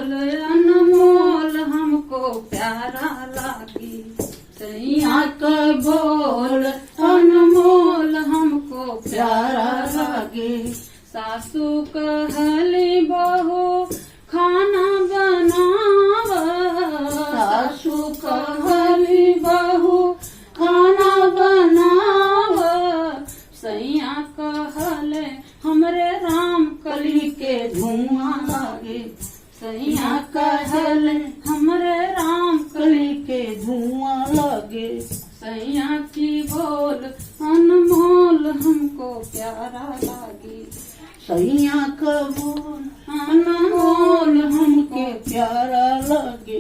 बोल अनमोल हमको प्यारा लागे। सैया का बोल अनमोल हमको प्यारा लागे। सासू कहली बहू खाना बनाव, सासू कहली बहू खाना बनाव। सैया कहले हमरे राम कली के धुआं लागे। सैया कहले हमरे राम कली के धुआं लागे। सैया की बोल अनमोल हमको प्यारा लागे। सैया का बोल अनमोल हमको प्यारा लागे।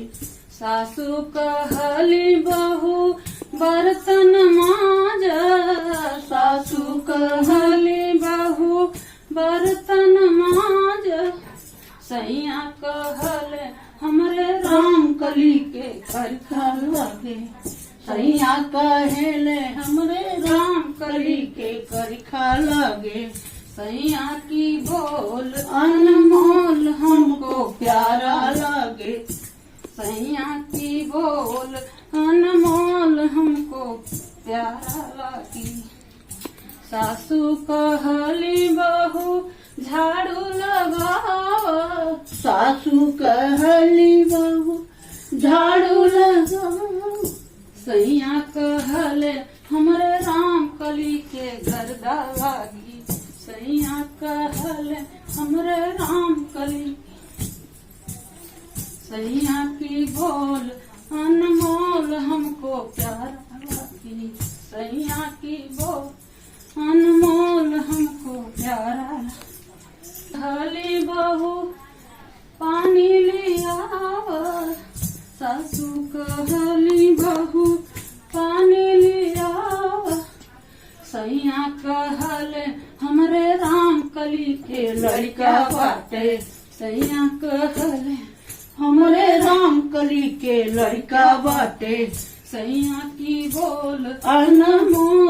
सासू कहली बहू बर्तन मांज, सासू कहली बहू बर्तन मांज। सैया कहले हमरे राम कली के करखा लागे। सैया कहले हमरे राम कली के करखा लागे। सैया की बोल अनमोल हमको प्यारा लागे। सैया की बोल अनमोल हमको प्यारा लागे। सासू कहली बहू झाड़ू लगाओ, सासू कहली बहू झाड़ू लगाओ। सैया कहले हमरे राम कली के गर्दा लागी। सैया कहले हमरे राम कली। सैया की बोल अनमोल हमको प्यारा लागी। सैया की बोल अनमोल हमको प्यारा। कहली बहू पानी ले आव, सासू कहली बहू पानी ले आव। सैया कहले हमरे राम कली के लड़का बाटे। सैया कहले हमरे राम कली के लड़का बाटे। सैया की बोल अनमोल